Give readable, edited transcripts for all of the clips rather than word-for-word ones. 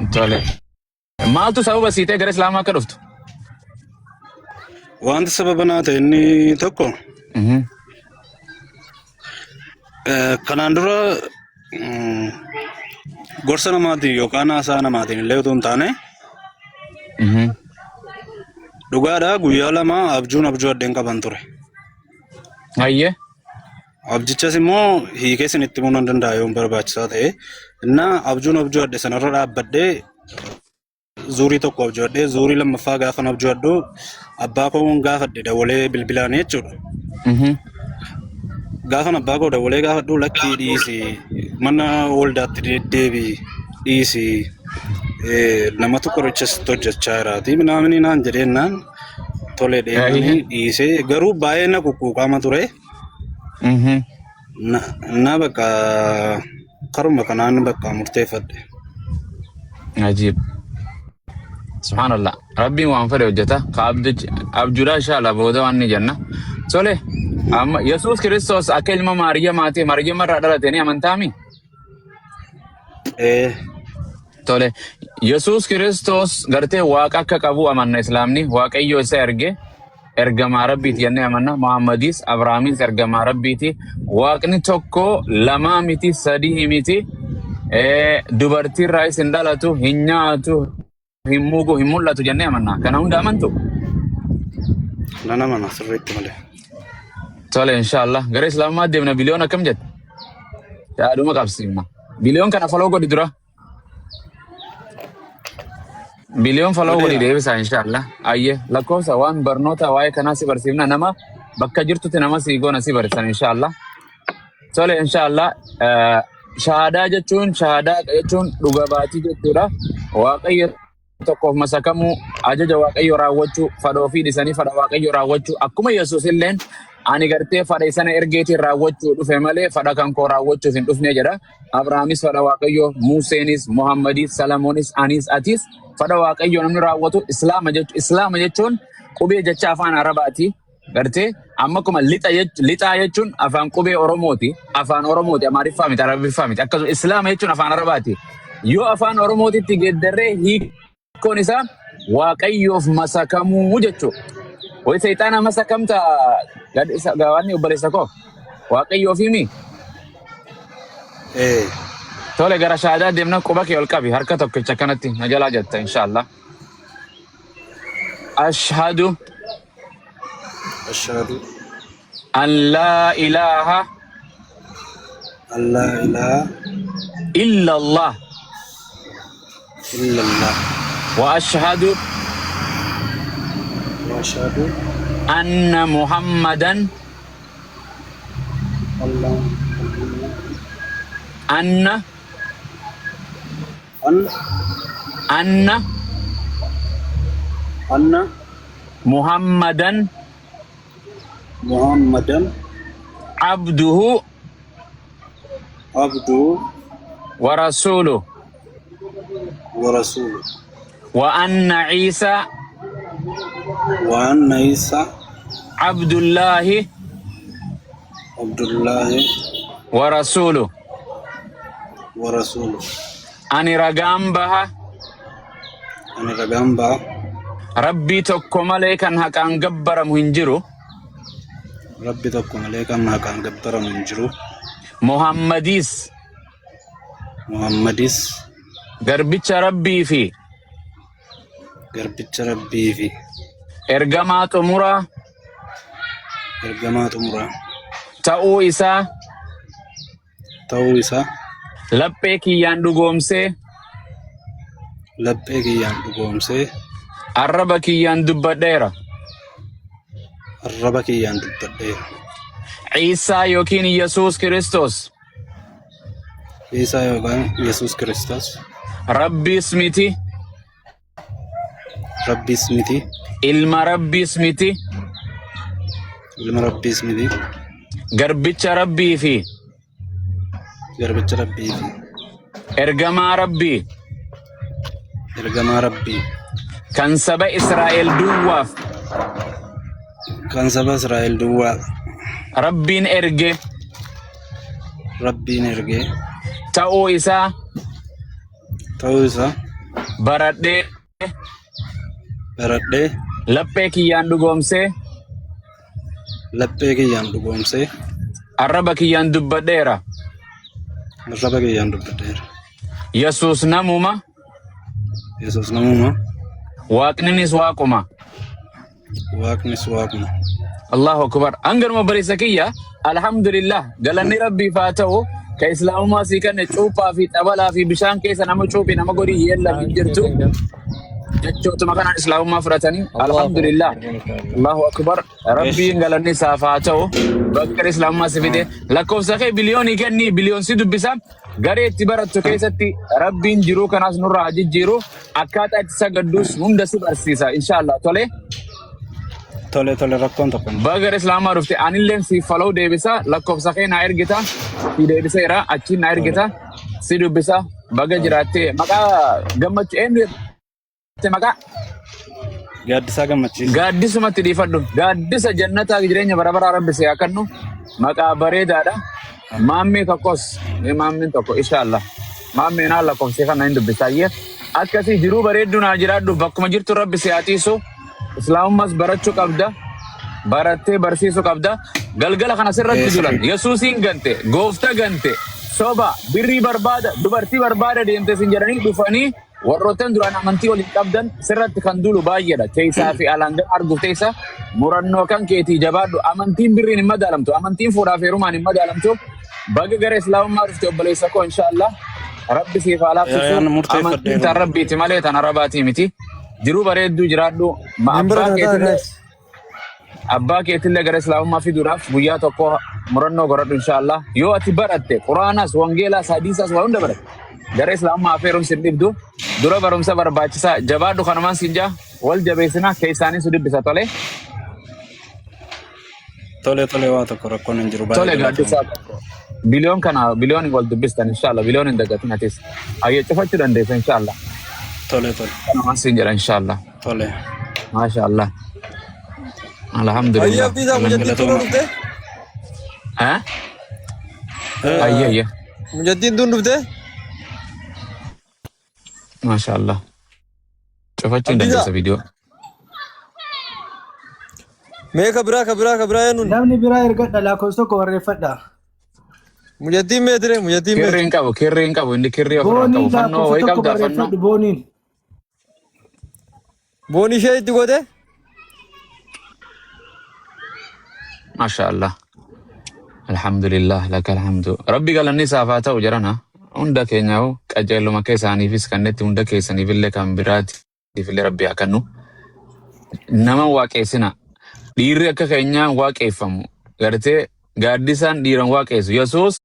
Tole. Maaltu sababa siitee gara Islaamaa akka dhuftu? Wanti sababa naa ta'e inni tokko kanaan dura gorsa namaatiin yookaan haasaa namaatiin illee utuu hin taane dhugaadhaa guyyaa lama abjuu addeen qaban ture. Hayyee. Abjichas immoo hiikee isinitti himuu nan danda'a yoo barbaachisaa ta'e. Innaa abjuu adde sanarra dhaabbadhee zuurii tokko abjuu addee zuurii lammaffaa gaafan abjuu adduu abbaa koo gaafadhe dawalee bilbilaan jechuudha. Gaafan abbaa koo dawalee gaafadhuu lakkii dhiisi mana waldaatti deddeebii dhiisi namatu qorichas hojjechaa jiraati minaaminii naan jedheennaan tolee deemanii dhiisee garuu baay'ee na kukkuuqama ture. Na bakka karuma kanaan bakka murteeffadhe. Ajiib. Subhanallah. Rabbiin waan fedhe hojjeta. Abjuudhaa inshallah booda waan ni jenna. Tole. Amma Yesuus Kiristoos akka ilma Maariyaamaati. Maariyaama irraa dhalate ni amantaami? Tole. Yesuus Kiristoos gartee waaqa akka qabu amanna Islaamni. Waaqayyo isa ergamaa Rabbiiti jennee amanna. Muhammadis Abrahaamis ergamaa Rabbiiti. Waaqni tokko lamaa miti sadii miti. Dubartii irraa hin dhalatu, hin nyaatu, hin mugu, hin mul'atu jennee amanna. Kana hunda amantu? Nan amana sirriitti malee. Tole inshallah. Gara Islaamaa deemna biliyoon akkam jette? Yaaduma qabsiifna. Biliyoon kana faloo godhi dura. Biliyoon faloo godhi deebisa inshallah. Ayyee lakkoofsa waan barnoota waa'ee kanaa si barsiifna nama bakka jirtutti nama si goona si barsiisan inshallah. Tole inshallah. Shahaadaa jechuun dhuga baatii jechuudha. Waaqayyo tokkoof masakamuu ajaja Waaqayyo raawwachuu fadha ofii dhisanii fadha Waaqayyo raawwachuu akkuma Yesuus illeen ani gartee fadha isana ergeetiin raawwachuu dhufe malee fadha kan koo raawwachuuf hin dhufne jedha. Abrahaamis fadha Waaqayyo, Museenis, Muhammadis, Salomoonis, anis atis fadha Waaqayyo namni raawwatu Islaama jechuun qubee jecha afaan Arabaati. Gartee amma kuma lixaa jechuun afaan qubee Oromooti. Afaan Oromooti Amaariffaa miti Arabiffaa miti. Akkasuma Islaama jechuun afaan Arabaati. Yoo afaan Oromootitti geeddarree hiikoon isaa Waaqayyoof masakamuu jechuudha. Wayi seexaana masakamta gawaanni obboleessa koo Waaqayyoof himi. Tole gara shahaadaa deemna quba kee ol qabi harka tokkicha kanatti na jalaa jetta inshallah. Ashhadu أن لا إله إلا الله وأشهد أن محمدا محمدا عبده ورسوله وأن عيسى عبد الله ورسوله أني رقام بها ربي تكو مليكا هكان قبر مهنجرو Rabbi tokko malee kan haqaan gabbaramu hin jiru. Muhammadis garbicha Rabbii fi ergamaa xumuraa ta'uu isaa laphee kiyyaan dhugoomsee arraba kiyyaan dubbadheera. Isa yookiin Yesuus Kiristoos. Rabbiis miti. Ilma Rabbiis miti. Garbicha Rabbii fi ergamaa Rabbii kan saba Israa'el duwwaaf Rabbiin erge ta'uu isaa baradhee baradhee laphee kiyyaan dhugoomsee laphee kiyyaan dhugoomsee arraba kiyyaan dubbadheera. arraba kiyyaan dubbadheera. Yesuus namuma Yesuus namuma waaqninis waaquma. waaqnis waaquma. Allahu akbar. Angaruma bariisa kiyya alhamdulillah galanni rabbiif haa ta'u ka islaamummaa sii kanne cuuphaa fi xabalaa fi bishaan keessa nama cuuphi nama godhii yeella hin jirtu. Jechootuma kanaan islaamummaa fudhatanii alhamdulillah. Allahu akbar. Rabbiin galanni isaaf haa ta'u bakka islaamummaa si fide lakkoofsa kee biliyoonii kenni biliyoonsi dubbisa garee itti barattu keessatti rabbiin jiruu kanaas nurraa haa jijjiiru akkaataa itti sagadduus hunda si barsiisa inshallah tole. Tole tole rakkoon tokko. Bagar islaamaa dhufte anilleen si follow deebisa lakkoofsa kee naa ergita si deebiseera achiin naa ergita si dubbisa baga jiraattee maqaa gammachuu eenyu maqaa Gaaddisaa Gammachiis. gaaddisumatti dhiifadhu gaaddisa jannataa jireenya bara baraa rabbise haa kennu maqaa bareedaadha maammee tokkos maammiin tokko inshallah maammee naa lakkoofsee kana hin dubbisaayyee akkasii jiruu bareedduu naa jiraadhu bakkuma jirtu rabbise haa tiisu islaamummaas barachuu qabda barattee barsiisuu qabda galgala kana sirratti julan yesuusiin gante goofta gante soba birrii barbaada dubartii barbaada deemte sin jedhanii dhufanii warroottan duraan amantii waliin qabdan sirratti kan dulu baay'eedha keessaa fi alangan arguuf teessa murannoo kan keetii jabaadhu amantiin birriin hin madaalamtu amantiin fuudhaaf heerumaan hin madaalamtu baga gara islaamummaa dhufte obboleessa koo inshallah rabbi siif haa laaffisu amantiin tan rabbiiti malee tan arabaatii miti jiruu bareedduu jiraadhu abbaa keetillee gara islaamummaa fiduudhaaf guyyaa tokko murannoo godhadhu inshallah yoo ati baratte quraanas wangeelaas hadiisaas waa hunda baratte gara islaamummaa afeeruun sin dhibdu dura barumsa barbaachisaa jabaadhu kanumaan sin jaa wal jabeessina keessaanii su dubbisa tole. Tole tole waa tokko rakkoon hin jiru. Tole gaaddisaa biliyoon kana biliyoon wal dubbistan inshallah biliyoon hin dagatin atis ayyee cufachuu dandeessa inshallah. Tole tole. Kanumaan sin jira inshallah. Tole. Mashallah. Alhamdulillah. Ayya bisa mujadid turun dufte? Hah? Ayya. Mujadid turun dufte? Mashallah. Cufachuun dandeessa video. Mee kabira ya nun. Namni biraa ergadha lakkoofsa tokko barreeffadha. Mujadid mee dire mujadid mee. Kirri hin qabu inni kirri ofirraa qabu fannoo wayii qabda fannoo. Booniin. Booni ishee itti godhe? Mashallah. Alhamdulillah laka alhamdu. Rabbi galanni isaaf haa ta'u jarana. Hunda keenyaa'u qajeeluma keessaaniifis kannetti hunda keessaniifillee kan biraatiifillee rabbi haa kennu. Nama waaqeessina. Dhiirri akka keenyaan waaqeeffamu. Gartee gaaddisaan dhiiran waaqeessu. Yesuus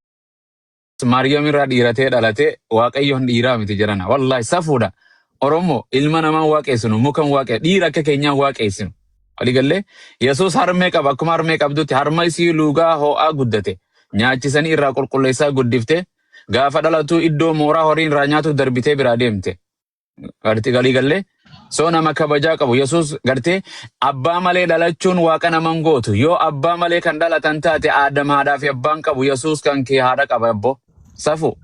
Maariyaam irraa dhiiratee dhalatee waaqayyoon dhiiraa miti jarana. Wallahi safuudha. Oromoo ilma namaa waaqeessinu mukan waaqee dhiira akka keenyaan waaqeessinu. Waliigallee Yesuus harmee qaba akkuma harmee qabdutti harma isii luugaa ho'aa guddate nyaachisanii irraa qulqulleessaa guddifte gaafa dhalatu iddoo mooraa horiin irraa nyaatu darbitee biraa deemte. Waliigallee soo nama kabajaa qabu Yesuus gartee abbaa malee dhalachuun waaqa naman gootu yoo abbaa malee kan dhalatan taate Aadam haadhaa fi abbaan qabu Yesuus kan kee haadha qaba abbo safu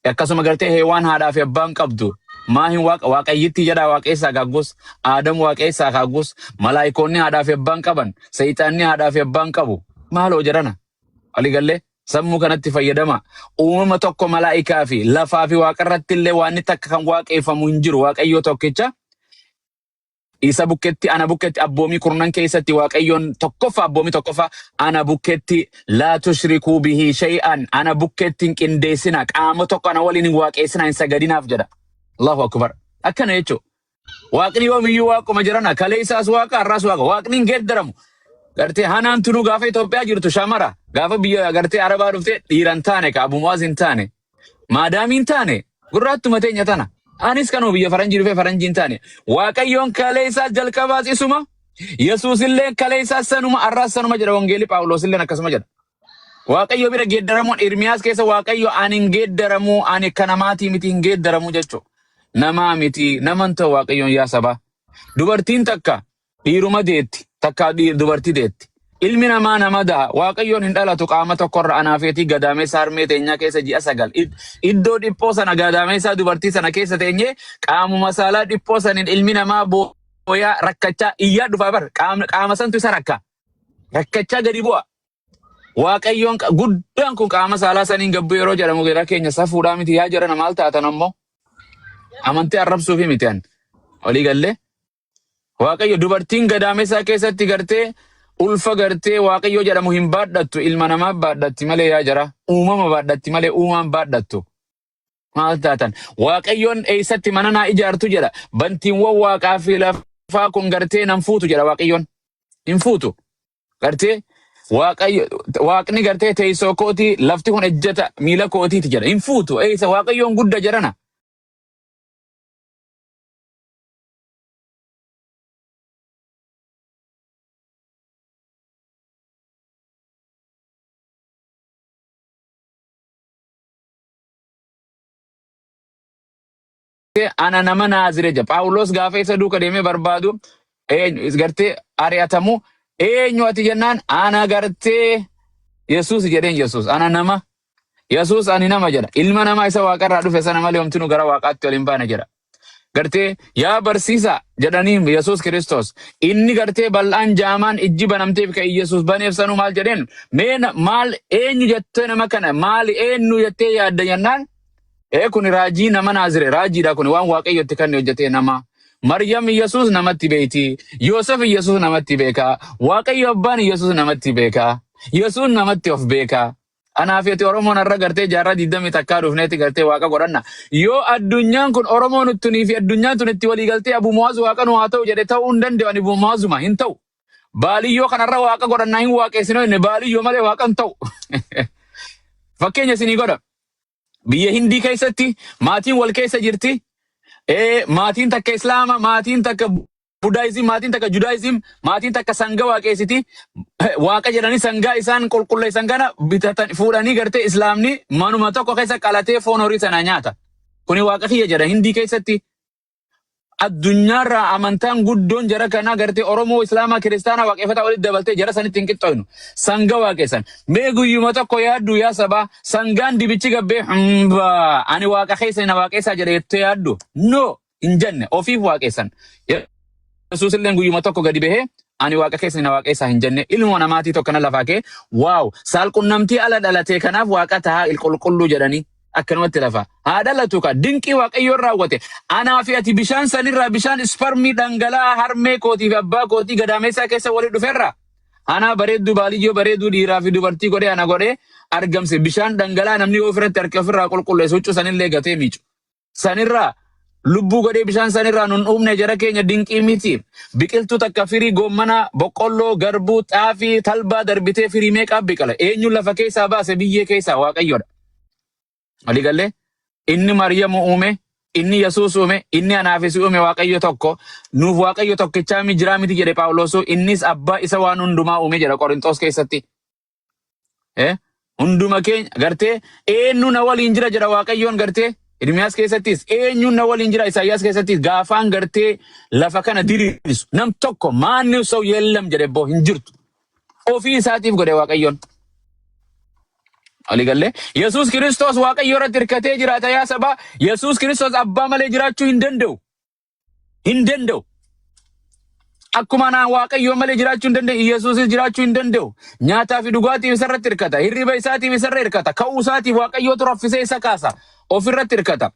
akkasuma gartee heewaan haadhaa fi abbaan qabdu. Maahin waaqayyitti jedha waaqessaa gaggus Aadam waaqessaa gaggus malaayikoonni haadhaa fi abbaan qaban seeyxaanni haadhaa fi abbaan qabu maaloo jedhana waliigallee sammuu kanatti fayyadama uumama tokko malaayikaa fi lafaa fi waaqarratti illee waan inni takka kan waaqeeffamu hin jiru waaqayyoo tokkicha isa bukketti ana bukketti abboomii kurnan keessatti waaqayyoon tokkoffaa abboomii tokkoffaa ana bukketti laa tushrikuu bihi shay'an ana bukketti hin qindeessina qaama tokko ana waliin hin waaqeessina hin sagadinaaf jedha. Allahu akbar. Akkana jechuun waaqni yoomiyyuu waaquma jirana kalee isaas waaqa har'aas waaqa waaqni hin geeddaramu. Gartee hanaan tunuu gaafa Itoophiyaa jirtu shamara gaafa biyya gartee Arabaa dhufte dhiiran taane ka abumuwaas hin taane maadaamiin taane gurraattuma teenya tana anis kanuu biyya faranjii dhufee faranjiin taane waaqayyoon kalee isaas jalqabaas isuma Yesuus illee kalee isaas sanuma har'aas sanuma jedha wangeelli Phaawulos illee akkasuma jedha. Waaqayyo bira geeddaramuun Irmiyaas keessa waaqayyo ani hin geeddaramu ani kanamaatii miti hin geeddaramu jechuudha. Namaa miti naman ta'u waaqayyoon yaa saba dubartiin takka dhiiruma deetti takka dubartii deetti ilmi namaa nama daha waaqayyoon hin dhalatu qaama tokkorra anaafeetii gadaameessa harmee teenyaa keessa ji'a 9 iddoo dhiphoo sana gadaameessa dubartii sana keessa teenyee qaamuma saalaa dhiphoo saniin ilmi namaa booyaa rakkachaa iyyaa dhufaa bar qaama santu isa rakkachaa gadi bu'a. Waaqayyoon guddaan kun qaama saalaa saniin gabbu yeroo jedhamu gara keenya safuudhaa miti yaa jara namaal taatan ammoo amantii arrabsuufi miti an olii gallee waaqayyo dubartiin gadaameessaa keessatti gartee ulfa gartee waaqayyo jedhamu hin baadhattu ilma namaa baadhatti malee yaa jara uumama baadhatti malee uumaan baadhattu maal taatan waaqayyoon eessatti mana naa ijaartu jedha bantiiwwan waaqaa fi lafaa kun gartee nan fuutu jedha waaqayyoon hin fuutu gartee waaqni gartee teessoo kootii lafti kun ejjata miila kootiiti jedha hin fuutu eessa waaqayyoon gudda jedhana. Ana nama naazire jedha Phaawulos gaafa isa duuka deemee barbaadu gartee ari'atamu eenyu ati jennaan ana gartee Yesuus jedheen Yesuus ana nama Yesuus ani nama jedha ilma namaa isa waaqarraa dhufe sana malee homtinu gara waaqaatti ol hin baane jedha gartee yaa barsiisa jedhanii Yesuus Kiristoos inni gartee bal'aan jaamaan ijji banamteef ka Yesuus baneef sanuu maal jedheen mee maal eenyu jettee nama kana maal eenyu jettee yaadda jennaan kun raajii nama naazire raajiidha kun waan waaqayyotti kan hojjetee nama Maryam Yesuus namatti beekti Yoosef Yesuus namatti beeka waaqayyo abbaan Yesuus namatti beeka Yesuus namatti of beeka anaafeti Oromoon irra gartee jaarraa 20 takkaa dhufneeti gartee waaqa godhanna yoo addunyaan kun Oromoon uttunii fi addunyaan tun itti walii galtee Abu Mu'aaz waaqa nu haa ta'u jedhe ta'uu hin danda'u ani Abu Mu'aazuma hin ta'u baaliyyoo kanarra waaqa godhannaa hin waaqessinoo inni baaliyyoo malee waaqa hin ta'u fakkeenya isinii godha biyya Hindii keessatti maatiin wal keessa jirti maatiin takka Islaama maatiin takka Budaayizim maatiin takka Judaayizim maatiin takka sanga waaqessiti waaqa jedhanii sangaa isaan qulqulleessan kana bitatan fuudhanii gartee Islaamni manuma tokko keessa qalatee foon horii sana nyaata kuni waaqa kiyya jedha Hindii keessatti addunyaarraa amantaan guddoon jara kanaa gartee Oromoo Islaamaa Kiristaanaa waaqeffataa walitti dabaltee jara sanitti hin qixxooynu sanga waaqessan mee guyyuma tokko yaaddu yaa sabaa sangaan dibichi gabbee ani waaqa keessa na waaqessaa jedhe jettee yaaddu no hin jenne ofiif waaqessan Yesuus illee guyyuma tokko gadi bahee ani waaqa keessa na waaqessaa hin jenne ilmoo namaatii tokko na lafaa kee waaw saalqunnamtii ala dhalatee kanaaf waaqa tahaa qulqulluu jedhanii akkanumatti lafa haa dhalatu ka dinqii waaqayyoon raawwate anaa fi ati bishaan sanirraa bishaan isparmii dhangala'aa harmee kootii fi abbaa kootii gadaameessaa keessa walii dhufeerra anaa bareedduu baaliyyoo bareedduu dhiiraa fi dubartii godhee ana godhee argamse bishaan dhangala'aa namni ofirratti harka ofirraa qulqulleessu huccuu sanillee gatee miicu sanirraa lubbuu godhee bishaan sanirraa nun dhumne jara keenya dinqii miti biqiltuu takka firii goommana boqqolloo garbuu xaafii talbaa darbitee firii meeqaa biqila eenyuun lafa keessaa baase biyyee keessaa waaqayyoodha. Waligalee inni Maryamu uume inni Yesuus uume inni anaafis uume waaqayyo tokko nuuf waaqayyo tokkichaa mijiraa miti jedhe Phaawulos innis abbaa isa waan hundumaa uume jedha Qorintoos keessatti hunduma keenya gartee eenyu na waliin jira jedha waaqayyoon gartee Ermiyaas keessattis eenyu na waliin jira Isaayyaas keessattis gaafaan gartee lafa kana diriirsu nam tokko maanni osoo yeellam jedhe boo hin jirtu ofii isaatiif godhe waaqayyoon. Waligalee Yesuus Kiristoos waaqayyo irratti hirkatee jiraata yaa sabaa Yesuus Kiristoos abbaa malee jiraachuu hin danda'u akkuma naan waaqayyo malee jiraachuu hin danda'u Yesuusis jiraachuu hin danda'u nyaataa fi dhugaatiif isarratti hirkata hirriba isaatiif isarra hirkata ka'uu isaatiif waaqayyootu raffisee isa kaasa ofirratti hirkata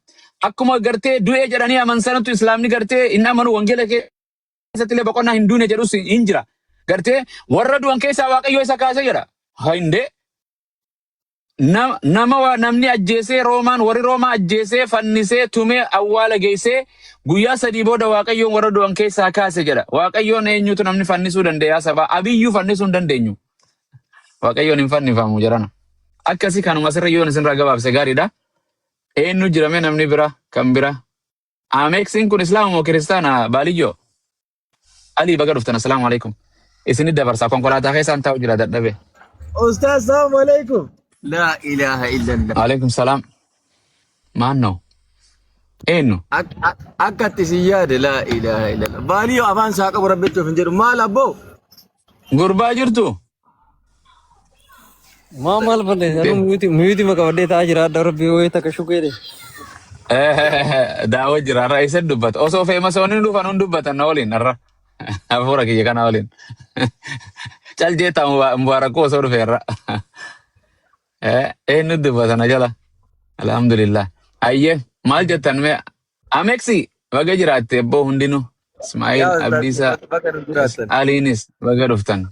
akkuma gartee du'ee jedhanii amansanatu Islaamni gartee hin amanu wangeela keessatti illee boqonnaa hin duune jedhus hin jira gartee warra du'an keessaa waaqayyo isa kaase jedha hindee namni ajjeesee Roomaan warri Roomaa ajjeesee fannisee tumee awwaala geessee guyyaa 3 booda waaqayyoon warra du'an keessaa kaase jedha waaqayyoon eenyutu namni fannisuu dandeeyaa sabaa abiyyuu fannisuu hin dandeenyu waaqayyoon hin fannifamu jedhana akkasii kanuma sirra yoon isinirraa gabaabse gaariidha eenyu jirame namni bira kan bira ameeksiin kun islaama moo kiristaana baaliyyoo alii baga dhuftan assalaamu alaikum isinit dabarsaa konkolaataa keessaan taa'u jira dadhabe Ustaz, assalamu alaikum. La ilaha illallah. alaikum salaam maannoo eenyu Akkatti si yaade la ilaha illallah. Baaliyyoo afaan isaa qabu rabbichuuf hin jedhu maal abboo? gurbaa jirtu Maal falle miyuuti maka wadee ta'aa jira adda rabbii wayii takka shukeedhe. Daawwa jira irraa isa dubbata. Osoo feemasa wanni dhufan hun dubbatan na waliin irra. Hafuura kiyya kana waliin. Cal jeeta mubaarakuu osoo dhufe irra. Eenyu dubbata na jala. Alhamdulillah. Ayyee maal jettan mee Ameeksi baga jiraatte ebboo hundinuu. Ismaa'il Abdiisaa Bakka nu jiraatan. Aliinis baga dhuftan.